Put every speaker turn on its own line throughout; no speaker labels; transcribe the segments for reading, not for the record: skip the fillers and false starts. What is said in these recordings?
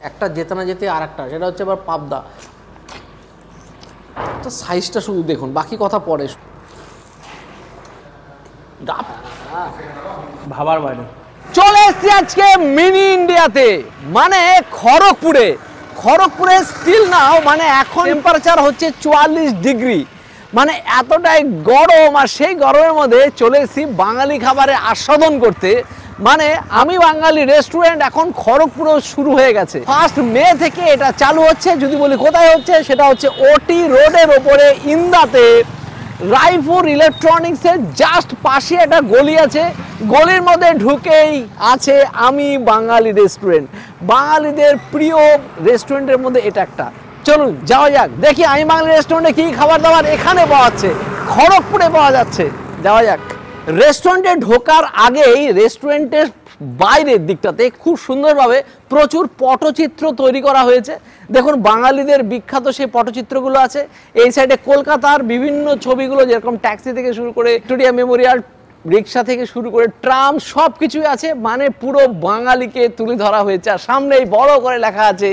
একটা যেতে না যেতে আর একটা, সেটা হচ্ছে আবার পাবদা। তো সাইজটা শুধু দেখুন, বাকি কথা পরে।
ভাবার বাইরে।
চলে এসছি আজকে মিনি ইন্ডিয়াতে, মানে খড়গপুরে। খড়গপুরে স্টিল নাও মানে এখন টেম্পারেচার হচ্ছে 44 ডিগ্রি, মানে এতটাই গরম। আর সেই গরমের মধ্যে চলে এসেছি বাঙালি খাবারে আস্বাদন করতে। মানে আমি বাঙালি রেস্টুরেন্ট এখন খড়গপুরেও শুরু হয়ে গেছে। 1 মে থেকে এটা চালু হচ্ছে। যদি বলি কোথায় হচ্ছে, সেটা হচ্ছে ওটি রোডের ওপরে ইন্দাতে, রায়পুর ইলেকট্রনিক্সের জাস্ট পাশে একটা গলি আছে। গলির মধ্যে ঢুকেই আছে আমি বাঙালি রেস্টুরেন্ট। বাঙালিদের প্রিয় রেস্টুরেন্টের মধ্যে এটা একটা। চলুন যাওয়া যাক, দেখি আমি বাঙালি রেস্টুরেন্টে কী খাবার দাবার এখানে পাওয়া যাচ্ছে, খড়গপুরে পাওয়া যাচ্ছে। যাওয়া যাক। রেস্টুরেন্টে ঢোকার আগেই রেস্টুরেন্টের বাইরের দিকটাতে খুব সুন্দরভাবে প্রচুর পটচিত্র তৈরি করা হয়েছে। দেখুন বাঙালিদের বিখ্যাত সেই পটচিত্রগুলো আছে। এই সাইডে কলকাতার বিভিন্ন ছবিগুলো, যেরকম ট্যাক্সি থেকে শুরু করে ভিক্টোরিয়া মেমোরিয়াল, রিক্সা থেকে শুরু করে ট্রাম, সব কিছুই আছে। মানে পুরো বাঙালিকে তুলে ধরা হয়েছে। আর সামনেই বড় করে লেখা আছে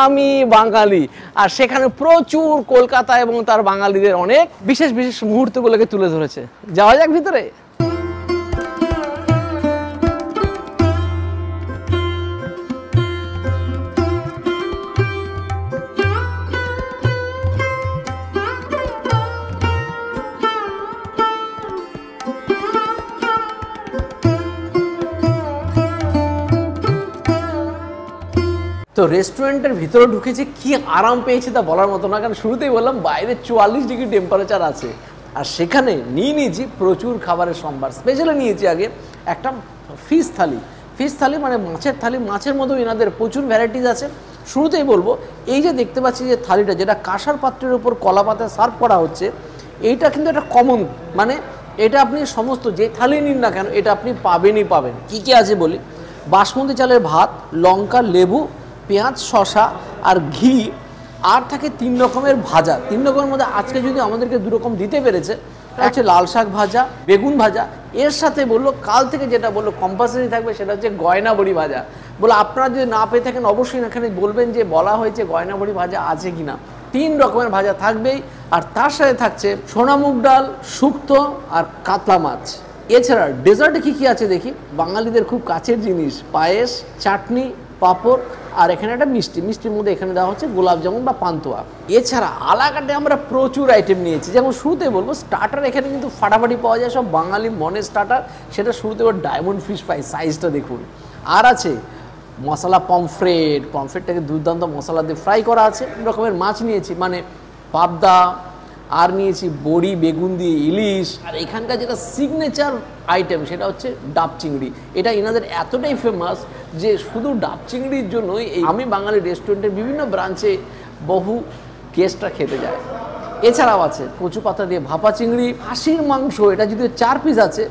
আমি বাঙালি। আর সেখানে প্রচুর কলকাতা এবং তার বাঙালিদের অনেক বিশেষ বিশেষ মুহূর্তগুলোকে তুলে ধরেছে। যাওয়া যাক ভিতরে। তো রেস্টুরেন্টের ভিতরে ঢুকেছি, কি আরাম পেয়েছি তা বলার মতো না। কারণ শুরুতেই বললাম বাইরে 44 ডিগ্রি টেম্পারেচার আছে। আর সেখানে নিয়ে নিয়েছি প্রচুর খাবারের সম্ভার। স্পেশালি নিয়েছি আগে একটা ফিশ থালি। ফিশ থালি মানে মাছের থালি। মাছের মধ্যেও এনাদের প্রচুর ভ্যারাইটিস আছে। শুরুতেই বলবো, এই যে দেখতে পাচ্ছি যে থালিটা, যেটা কাঁসার পাত্রের উপর কলা পাতায় সার্ভ করা হচ্ছে, এইটা কিন্তু একটা কমন, মানে এটা আপনি সমস্ত যে থালি নিন না কেন এটা আপনি পাবেনই পাবেন। কী কী আছে বলি। বাসমতি চালের ভাত, লঙ্কা, লেবু, পেঁয়াজ, শসা আর ঘি, আর থাকে 3 রকমের ভাজা। 3 রকমের মধ্যে আজকে যদি আমাদেরকে 2 রকম দিতে পেরেছে, একটা হচ্ছে লাল শাক ভাজা, বেগুন ভাজা। এর সাথে বললো কাল থেকে যেটা বললো কম্পালসারি থাকবে, সেটা হচ্ছে গয়না বড়ি ভাজা। বলে আপনারা যদি না পেয়ে থাকেন অবশ্যই এখানে বলবেন যে বলা হয়েছে গয়না বড়ি ভাজা আছে কিনা। 3 রকমের ভাজা থাকবেই। আর তার সাথে থাকছে সোনামুগ ডাল, শুক্তো আর কাতলা মাছ। এছাড়া ডেজার্টে কী কী আছে দেখি। বাঙালিদের খুব কাছের জিনিস, পায়েস, চাটনি, পাঁপড়, আর এখানে একটা মিষ্টি। মিষ্টির মধ্যে এখানে দেওয়া হচ্ছে গোলাপ জামুন বা পান্তুয়া। এছাড়া আলাকাটে আমরা প্রচুর আইটেম নিয়েছি। যেমন শুরুতে বলবো স্টার্টার এখানে কিন্তু ফাটাফাটি পাওয়া যায়, সব বাঙালি মনের স্টার্টার। সেটা শুরুতে ডায়মন্ড ফিশ ফ্রাই, সাইজটা দেখুন। আর আছে মশলা পমফ্রেট। পমফ্রেটটাকে দুর্দান্ত মশলা দিয়ে ফ্রাই করা আছে। রকমের মাছ নিয়েছি, মানে পাবদা, আর নিয়েছি বড়ি, বেগুন দিয়ে ইলিশ। আর এখানকার যেটা সিগনেচার আইটেম সেটা হচ্ছে ডাব চিংড়ি। এটা এনাদের এতটাই ফেমাস যে শুধু ডাব চিংড়ির জন্যই এই আমি বাঙালি রেস্টুরেন্টের বিভিন্ন ব্রাঞ্চে বহু গেস্টরা খেতে যায়। এছাড়াও আছে কচু পাতা দিয়ে ভাপা চিংড়ি, খাসির মাংস। এটা যদি 4 পিস আছে,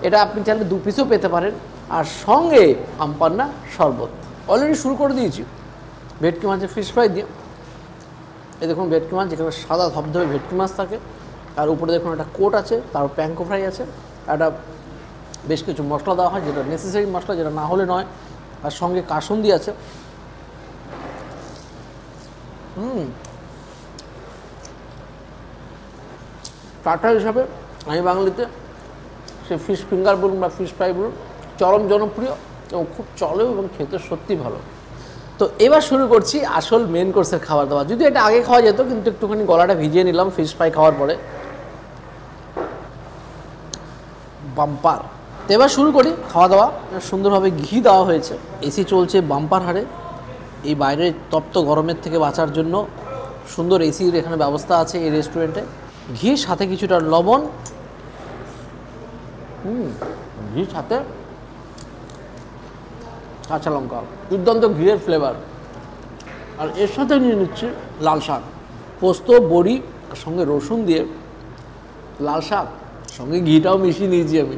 এটা আপনি চাইলে 2 পিসও পেতে পারেন। আর সঙ্গে আমপান্না শরবত। অলরেডি শুরু করে দিয়েছি ভেটকি মাছের ফিশ ফ্রাই দিয়ে। এই দেখুন ভেটকি মাছ, যেখানে সাদা ধবধবে ভেটকি মাছ থাকে। আর উপরে দেখুন একটা কোট আছে, তারপর প্যাঙ্কো ফ্রাই আছে। একটা বেশ কিছু মশলা দেওয়া হয়, যেটা নেসেসারি মশলা, যেটা না হলে নয়। আর সঙ্গে কাসুন্দি আছে। স্টার্টার হিসাবে আমি বাঙালিতে সে ফিশ ফিঙ্গার বলুন বা ফিশ ফ্রাই বলুন, চরম জনপ্রিয় এবং খুব চলেও এবং খেতে সত্যি ভালো। তো এবার শুরু করছি আসল মেন কোর্সের খাবার দাবার। যদি এটা আগে খাওয়া যেত, কিন্তু একটুখানি গলাটা ভিজিয়ে নিলাম ফিশ ফ্রাই খাওয়ার পরে। বাম্পার। তো এবার শুরু করি খাওয়া দাওয়া। সুন্দরভাবে ঘি দেওয়া হয়েছে, এসি চলছে বাম্পার হারে। এই বাইরের তপ্ত গরমের থেকে বাঁচার জন্য সুন্দর এসির এখানে ব্যবস্থা আছে এই রেস্টুরেন্টে। ঘি সাথে কিছুটা লবণ, ঘি সাথে কাঁচা লঙ্কা, দুর্দান্ত ঘিয়ের ফ্লেভার। আর এর সাথে নিয়ে নিচ্ছি লাল শাক, পোস্ত, বড়ি, সঙ্গে রসুন দিয়ে লাল শাক, সঙ্গে ঘিটাও মিশিয়ে নিয়েছি আমি।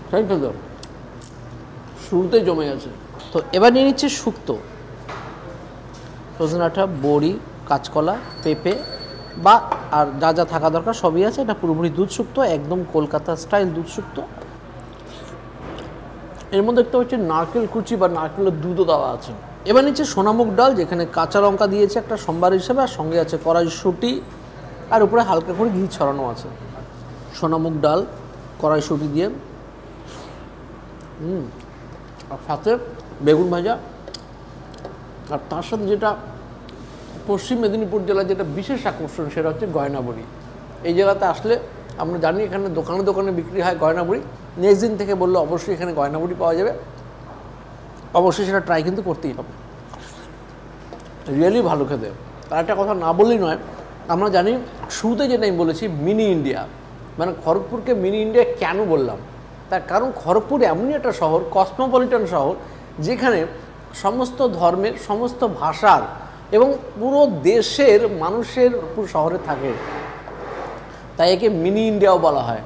সেই তো শুরুতেই জমে গেছে। তো এবার নিয়ে নিচ্ছে শুক্তো, সজনে ডাঁটা, বড়ি, কাঁচকলা, পেঁপে বা আর যা যা থাকা দরকার সবই আছে। এটা পুরোপুরি দুধ শুক্তো, একদম কলকাতা স্টাইল দুধ শুক্তো। এর মধ্যে একটা হচ্ছে নারকেল কুচি বা নারকেলের দুধও দেওয়া আছে। এবার নিচ্ছে সোনামুগ ডাল, যেখানে কাঁচা লঙ্কা দিয়েছে একটা সম্বার হিসেবে, আর সঙ্গে আছে কড়াইশুঁটি, আর উপরে হালকা করে ঘি ছড়ানো আছে। সোনামুগ ডাল কড়াইশুঁটি দিয়ে, আর সাথে বেগুন ভাজা, আর তার সাথে যেটা পশ্চিম মেদিনীপুর জেলার যেটা বিশেষ আকর্ষণ সেটা হচ্ছে গয়না বড়ি। এই জেলাতে আসলে আমরা জানি এখানে দোকানে দোকানে বিক্রি হয় গয়না বড়ি। নেক্সট দিন থেকে বললো অবশ্যই এখানে গয়না বড়ি পাওয়া যাবে, অবশ্যই সেটা ট্রাই কিন্তু করতেই হবে। রিয়েলি ভালো খেতে। আর একটা কথা না বললেই নয়, আমরা জানি শুরুতে যেটা আমি বলেছি মিনি ইন্ডিয়া, মানে খড়গপুরকে মিনি ইন্ডিয়া কেন বললাম, তার কারণ খড়গপুর এমনই একটা শহর, কসমোপলিটন শহর, যেখানে সমস্ত ধর্মের, সমস্ত ভাষার এবং পুরো দেশের মানুষের শহরে থাকে, তাই একে মিনি ইন্ডিয়াও বলা হয়।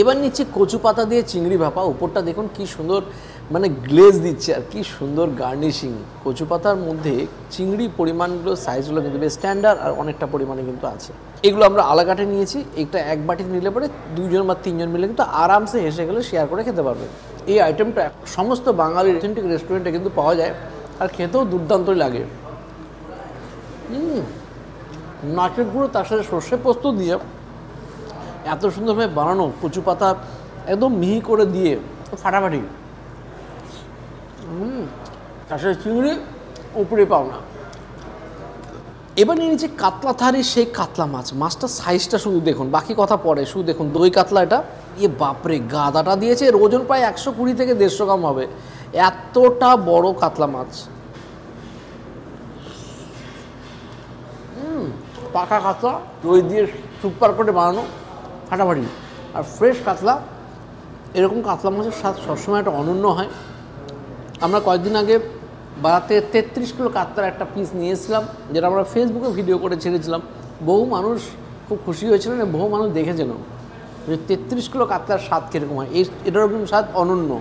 এবার নিচ্ছে কচু পাতা দিয়ে চিংড়ি ভাপা, উপরটা দেখুন কি সুন্দর মানে গ্লেজ দিচ্ছে, আর কি সুন্দর গার্নিশিং। কচু পাতার মধ্যে চিংড়ি পরিমাণগুলো, সাইজগুলো কিন্তু বেশ স্ট্যান্ডার্ড, আর অনেকটা পরিমাণে কিন্তু আছে। এগুলো আমরা আলাকাটে নিয়েছি, এটা এক বাটি নিলে পরে 2 বা 3 জন মিলে কিন্তু আরামসে হেসে গেলে শেয়ার করে খেতে পারবে। এই আইটেমটা সমস্ত বাঙালির অথেন্টিক রেস্টুরেন্টে কিন্তু পাওয়া যায়, আর খেতেও দুর্দান্তই লাগে। নারকেল গুঁড়ো তার সাথে সর্ষে পোস্ত দিয়ে এত সুন্দরভাবে বানানো কচু পাতা একদম মিহি করে দিয়ে ফাটাফাটি, তার সাথে চিংড়ি উপরে পাও না। এবার নিয়ে নিচ্ছে কাতলা থারি, সেই কাতলা মাছ। মাছটার সাইজটা শুধু দেখুন, বাকি কথা পরে, শুধু দেখুন দই কাতলা এটা। বাপরে, গাদাটা দিয়েছে, এর ওজন প্রায় 120 থেকে 150 গ্রাম হবে, এতটা বড় কাতলা মাছ। পাকা কাতলা, দই দিয়ে সুপার করে বানানো, ফাটাফাটি। আর ফ্রেশ কাতলা, এরকম কাতলা মাছের স্বাদ সবসময় একটা অনন্য হয়। আমরা কয়েকদিন আগে বাড়াতে 33 কিলো কাতলার একটা পিস নিয়ে এসেছিলাম, যেটা আমরা ফেসবুকে ভিডিও করে ছেড়েছিলাম। বহু মানুষ খুব খুশি হয়েছিলেন, বহু মানুষ দেখেছেন যে 33 কিলো কাতলার স্বাদ কীরকম হয়। এটারও কিন্তু স্বাদ অনন্য।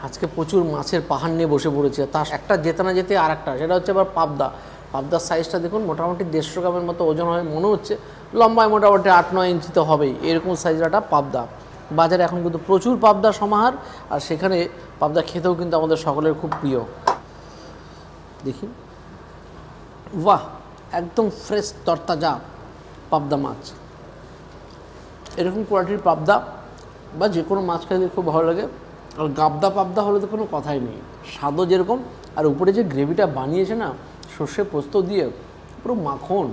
আজকে প্রচুর মাছের পাহাড় নিয়ে বসে পড়েছে, তার একটা যেতে না যেতে আর একটা, সেটা হচ্ছে আবার পাবদা। পাবদার সাইজটা দেখুন, মোটামুটি 150 গ্রামের মতো ওজন হয় মনে হচ্ছে, লম্বায় মোটামুটি 8-9 ইঞ্চি তো হবেই, এরকম সাইজের একটা পাবদা। বাজারে এখন কিন্তু প্রচুর পাবদা সমাহার, আর সেখানে পাবদা খেতেও কিন্তু আমাদের সকলের খুব প্রিয়। দেখি, বাহ, একদম ফ্রেশ তরতাজা পাবদা মাছ। এরকম কোয়ালিটির পাবদা বা যে কোনো মাছ খেতে খুব ভালো লাগে। আর গাবদা পাবদা হলে তো কোনো কথাই নেই, স্বাদও যেরকম, আর উপরে যে গ্রেভিটা বানিয়েছে না সর্ষে পোস্ত দিয়ে, পুরো মাখন।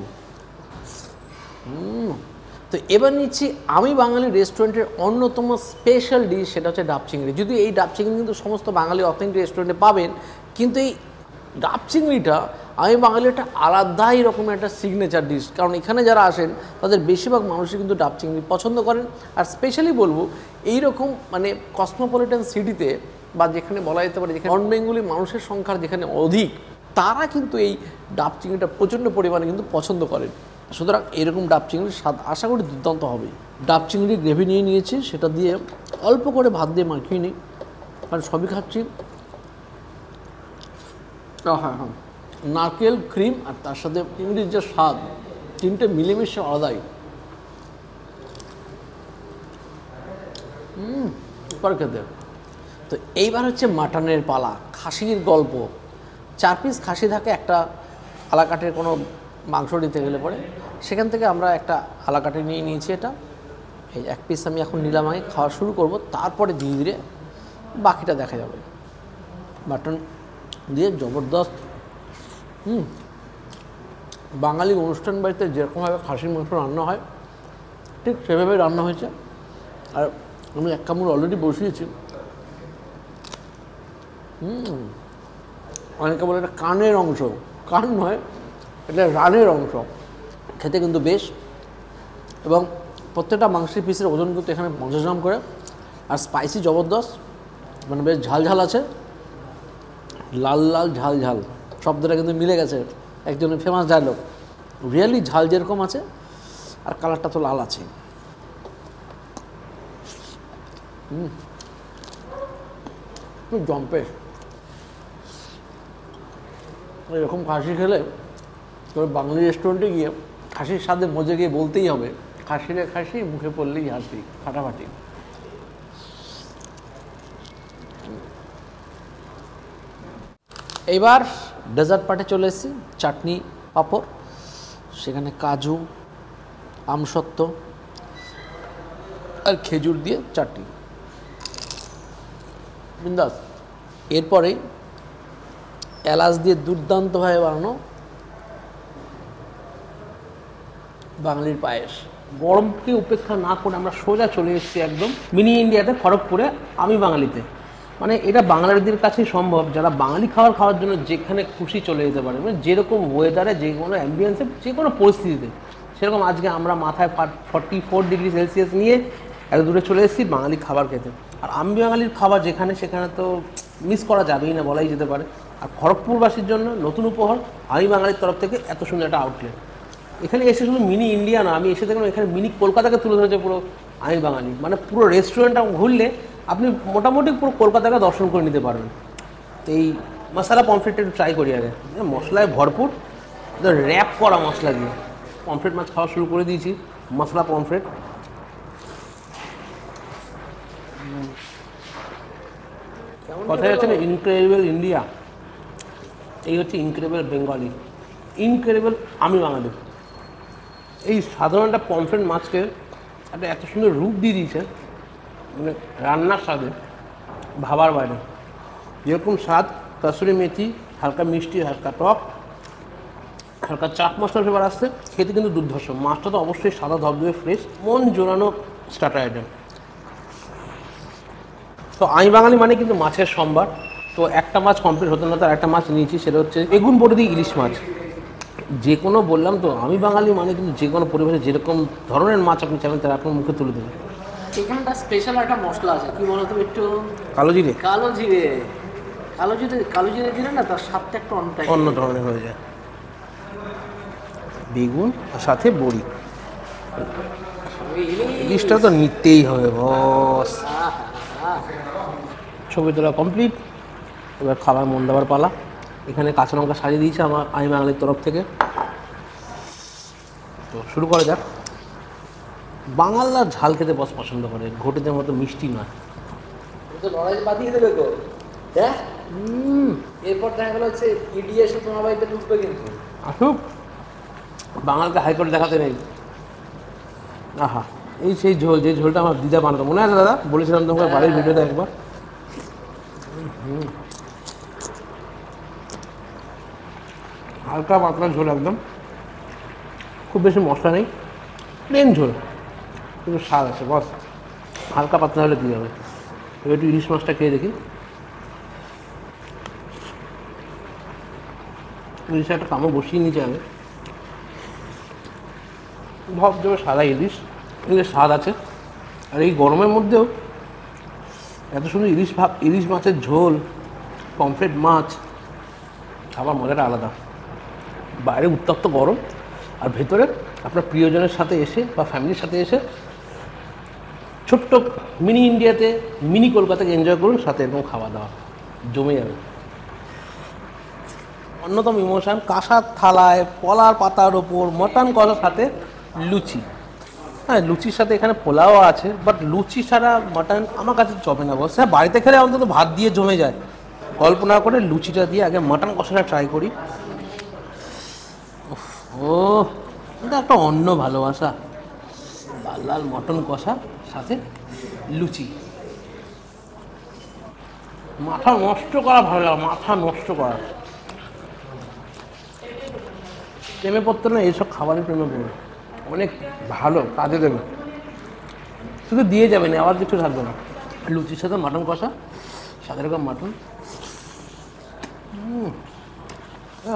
তো এবার নিচ্ছি আমি বাঙালি রেস্টুরেন্টের অন্যতম স্পেশাল ডিশ, সেটা হচ্ছে ডাব চিংড়ি। যদিও এই ডাব চিংড়ি কিন্তু সমস্ত বাঙালি অথেন্টিক রেস্টুরেন্টে পাবেন, কিন্তু এই ডাব চিংড়িটা আমি বাঙালি একটা আলাদাই রকমের একটা সিগনেচার ডিশ। কারণ এখানে যারা আসেন তাদের বেশিরভাগ মানুষই কিন্তু ডাব চিংড়ি পছন্দ করেন। আর স্পেশালি বলবো, এইরকম মানে কসমোপলিটন সিটিতে, বা যেখানে বলা যেতে পারে যেখানে নন বেঙ্গলি মানুষের সংখ্যা যেখানে অধিক, তারা কিন্তু এই ডাব চিংড়িটা প্রচণ্ড পরিমাণে কিন্তু পছন্দ করেন। সুতরাং এরকম ডাব চিংড়ির স্বাদ আশা করি দুর্দান্ত হবে। ডাব চিংড়ি গ্রেভি নিয়ে নিয়েছি, সেটা দিয়ে অল্প করে ভাত দিয়ে মাখিয়ে নিই, কারণ সবই খাচ্ছি। হ্যাঁ, নারকেল, ক্রিম, আর তার সাথে চিংড়ির যে স্বাদ, তিনটে মিলেমিশে আলাদাই। সুপার খেতে। তো এইবার হচ্ছে মাটনের পালা, খাসির গল্প। 4 পিস খাসি থাকে একটা আলাকাটের কোনো মাংস নিতে গেলে পরে, সেখান থেকে আমরা একটা আলাকাটে নিয়ে নিয়েছি। এটা এই 1 পিস আমি এখন নিলাম, আগে খাওয়া শুরু করব, তারপরে ধীরে ধীরে বাকিটা দেখা যাবে। মাটন দিয়ে জবরদস্ত। বাঙালি অনুষ্ঠান বাড়িতে যেরকমভাবে খাসির মাংস রান্না হয় ঠিক সেভাবে রান্না হয়েছে। আর আমি 1 কামড় অলরেডি বসিয়েছি। অনেকে বলে এটা কানের অংশ, কান নয়, এটা রানের অংশ। খেতে কিন্তু বেশ, এবং প্রত্যেকটা মাংসের পিসের ওজন কিন্তু এখানে 50 গ্রাম করে। আর স্পাইসি জবরদস্ত, মানে বেশ ঝাল ঝাল আছে, লাল লাল ঝাল ঝাল শব্দটা কিন্তু মিলে গেছে একজনের ফেমাস ডায়লগ। রিয়েলি ঝাল যেরকম আছে, আর কালারটা তো লাল আছে। একটু জম্পে এরকম খাসি খেলে তবে বাঙালি রেস্টুরেন্টে গিয়ে খাসির স্বাদে মজে গিয়ে বলতেই হবে, খাসিরে খাসি মুখে পড়লেই হাসি, ফাটাফাটি। এইবার ডেজার্ট পার্টে চলে এসেছি, চাটনি পাঁপড়, সেখানে কাজু, আমসত্ত্ব আর খেজুর দিয়ে চাটনি, বিন্দাস। এরপরে এলাচ দিয়ে দুর্দান্তভাবে বানানো বাঙালির পায়েস।
গরমকে উপেক্ষা না করে আমরা সোজা চলে এসেছি একদম মিনি ইন্ডিয়াতে, খড়গপুরে আমি বাঙালিতে। মানে এটা বাঙালিদের কাছেই সম্ভব, যারা বাঙালি খাবার খাওয়ার জন্য যেখানে খুশি চলে যেতে পারে, মানে যেরকম ওয়েদারে, যে কোনো অ্যাম্বিয়েন্সে, যে কোনো পরিস্থিতিতে। সেরকম আজকে আমরা মাথায় 44 ডিগ্রি সেলসিয়াস নিয়ে এত দূরে চলে এসেছি বাঙালি খাবার খেতে। আর আমি বাঙালির খাবার যেখানে সেখানে তো মিস করা যাবেই না, বলাই যেতে পারে। আর খড়গপুরবাসীর জন্য নতুন উপহার আমি বাঙালির তরফ থেকে এত সুন্দর একটা আউটলেট। এখানে এসে শুধু মিনি ইন্ডিয়া না, আমি এসে দেখলাম এখানে মিনি কলকাতাকে তুলে ধরেছে পুরো আমি বাঙালি। মানে পুরো রেস্টুরেন্টটা ঘুরলে আপনি মোটামুটি পুরো কলকাতাকে দর্শন করে নিতে পারবেন। এই মশলা পমফ্রেটটা একটু ট্রাই করি আগে। মশলায় ভরপুর, র্যাপ করা মশলা দিয়ে পমফ্রেট মাছ খাওয়া শুরু করে দিয়েছি। মশলা পমফ্রেট, কথাই হচ্ছে না ইনক্রেডিবল ইন্ডিয়া, এই হচ্ছে ইনক্রেডিবল বেঙ্গলি, ইনক্রেডিবল আমি বাঙালি। এই সাধারণ একটা পমফ্রেট মাছকে একটা এত সুন্দর রূপ দিয়ে দিয়েছে, মানে রান্নার স্বাদে ভাবার বাইরে। যেরকম স্বাদ, কাসুরি মেথি, হালকা মিষ্টি, হালকা টক, হালকা চাট মশলা ফ্লেভার আসছে, খেতে কিন্তু দুর্ধর্ষ। মাছটা তো অবশ্যই সাদা ধবধবে ফ্রেশ, মন জোরানো স্টার্টার আইটেম। তো আমি বাঙালি মানে কিন্তু মাছের সম্ভার। তো একটা মাছ কমপ্লিট হতো না, তার একটা মাছ নিয়েছি, সেটা হচ্ছে বেগুন বড়ি দিয়ে ইলিশ মাছ। যে কোনো, বললাম তো আমি বাঙালি মানে কিন্তু যে কোনো পরিবেশে যেরকম ধরনের মাছ আপনি চাবেন তারা আপনার মুখে তুলে দেবেন।
এখানটা স্পেশাল একটা মশলা আছে, কি বলতো একটু,
কালো জিরে।
কালো জিরে, কালো জিরে, কালো জিরে দিলে না তার স্বাদটা একটু
অন্য ধরনের হয়ে যায়। বেগুন আর সাথে বড়ি, ইলিশটা তো নিতেই হবে বস। ছবি তোলা কমপ্লিট, এবার খাবার মন দেওয়ার পালা। এখানে কাঁচা লঙ্কা সাজিয়ে দিয়েছে আমি বাঙালির তরফ থেকে। তো শুরু করা যাক। বাঙালরা ঝাল খেতে বস পছন্দ করে, ঘটিদের মতো মিষ্টি নয়।
লড়াই বাঁধিয়ে দেবে গো, হ্যাঁ। এরপর দেখা গেল হচ্ছে ইডি এসে তোমার বাড়িতে ঢুকবে, কিন্তু
আসুক, বাঙালকে হাইকোর্ট দেখাতে নেই। আহা, এই সেই ঝোল, যে ঝোলটা আমার দিদা বানাতো, মনে আছে দাদা? বলেছিলাম তোমাকে বাড়ির ভিডিওতে একবার। হালকা পাতলা ঝোল একদম, খুব বেশি মশলা নেই, প্লেন ঝোল, কিন্তু স্বাদ আছে বস। হালকা পাতলা হলে কী হবে। এবার একটু ইলিশ মাছটা খেয়ে দেখি। ইলিশে একটা কামড় বসিয়ে নিচে আগে, ভাব দেবে সাদা ইলিশ, ইলিশ স্বাদ আছে। আর এই গরমের মধ্যেও এত সুন্দর ইলিশ মাছের ঝোল, পমফ্রেট মাছ, খাবার মজাটা আলাদা। বাইরে উত্তপ্ত গরম, আর ভেতরে আপনার প্রিয়জনের সাথে এসে বা ফ্যামিলির সাথে এসে ছোট্ট মিনি ইন্ডিয়াতে, মিনি কলকাতাকে এনজয় করুন, সাথে এরকম খাওয়া দাওয়া জমে যাবে। অন্যতম ইমোশন, কাঁসার থালায় কলার পাতার ওপর মটন কষার সাথে লুচি। হ্যাঁ, লুচির সাথে এখানে পোলাও আছে, বাট লুচি ছাড়া মাটন আমার কাছে জমে না বস। হ্যাঁ, বাড়িতে খেলে অন্তত ভাত দিয়ে জমে যায়, কল্পনা করে লুচিটা দিয়ে আগে মাটন কষাটা ট্রাই করি। ও, এটা একটা অন্য ভালোবাসা। লাল লাল মটন কষা সাথে লুচি, মাথা নষ্ট করা ভালো লাগে, মাথা নষ্ট করা। প্রেমে পড়তে না, এইসব খাবারের প্রেমে পড়বে, অনেক ভালো কাজে দেবে। শুধু দিয়ে যাবে না, আবার কিছু থাকবে না। লুচির সাথে মাটন কষা, সাদা রকম মাটন,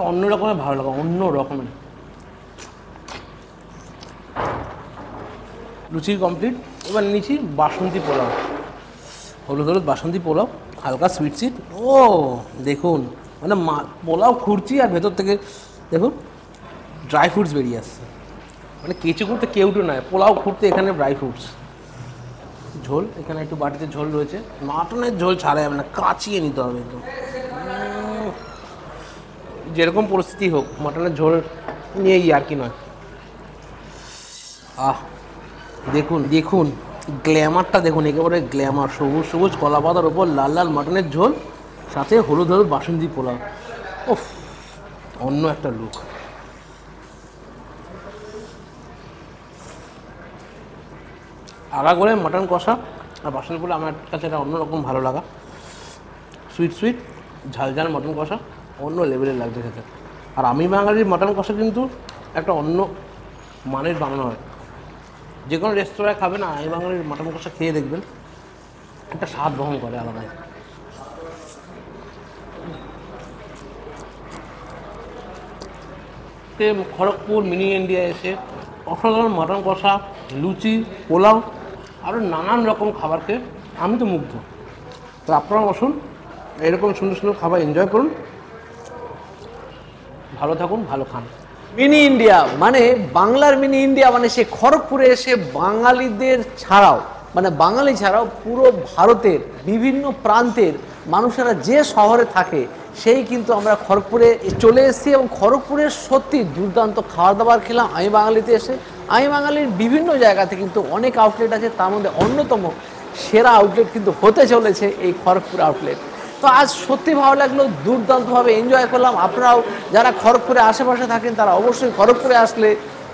অন্য রকমের ভালো লাগে, অন্য রকমের। লুচি কমপ্লিট, এবার নিচ্ছি বাসন্তী পোলাও, হলুদ হলুদ বাসন্তী পোলাও, হালকা সুইট। ও দেখুন, মানে পোলাও খুঁড়ছি আর ভেতর থেকে দেখুন ড্রাই ফ্রুটস বেরিয়ে আসছে। মানে কেঁচো করতে কেউটু নয়, পোলাও খুঁড়তে এখানে ড্রাই ফ্রুটস। ঝোল এখানে একটু বাটিতে ঝোল রয়েছে, মাটনের ঝোল ছাড়া যাবে না, কাচিয়ে নিতে হবে একদম। যেরকম পরিস্থিতি হোক মাটনের ঝোল নিয়েই আর কি নয়। দেখুন দেখুন গ্ল্যামারটা দেখুন, একেবারে গ্ল্যামার। সবুজ সবুজ কলা পাতার ওপর লাল লাল মাটনের ঝোল, সাথে হলুদ হলুদ বাসন্তী পোলাও। উফ, অন্য একটা লুক। আলাদা করে মটন কষা আর বাসনপুরে আমার কাছে এটা অন্যরকম ভালো লাগা। সুইট সুইট ঝাল ঝাল মটন কষা অন্য লেভেলের লাগছে খেতে। আর আমি বাঙালির মটন কষা কিন্তু একটা অন্য মানের বানানো হয়। যে কোনো রেস্তোরাঁয় খাবে না, আমি বাঙালির মটন কষা খেয়ে দেখবেন, একটা স্বাদ বহন করে আলাদাই। খড়গপুর মিনি ইন্ডিয়া এসে অসাধারণ মটন কষা, লুচি, পোলাও আরও নানান রকম খাবারকে আমি তো মুগ্ধ। তো আপনারা বসুন, এরকম সুন্দর সুন্দর খাবার এনজয় করুন, ভালো থাকুন, ভালো খান।
মিনি ইন্ডিয়া মানে বাংলার মিনি ইন্ডিয়া মানে সে খড়গপুরে এসে বাঙালিদের ছাড়াও মানে বাঙালি ছাড়াও পুরো ভারতের বিভিন্ন প্রান্তের মানুষেরা যে শহরে থাকে সেই কিন্তু আমরা খড়গপুরে চলে এসেছি এবং খড়গপুরের সত্যি দুর্দান্ত খাওয়া দাওয়ার খেলাম আমি বাঙালিতে এসে। আমি বাঙালির বিভিন্ন জায়গাতে কিন্তু অনেক আউটলেট আছে, তার মধ্যে অন্যতম সেরা আউটলেট কিন্তু হতে চলেছে এই খড়গপুর আউটলেট। তো আজ সত্যি ভালো লাগলো, দুর্দান্তভাবে এনজয় করলাম। আপনারাও যারা খড়গপুরে আশেপাশে থাকেন তারা অবশ্যই খড়গপুরে আসলে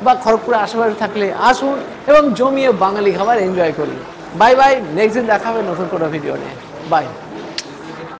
বা খড়গপুরে আশেপাশে থাকলে আসুন এবং জমিয়ে বাঙালি খাবার এনজয় করুন। বাই বাই, নেক্সট দিন দেখা হবে নতুন কোনো ভিডিও নিয়ে। বাই।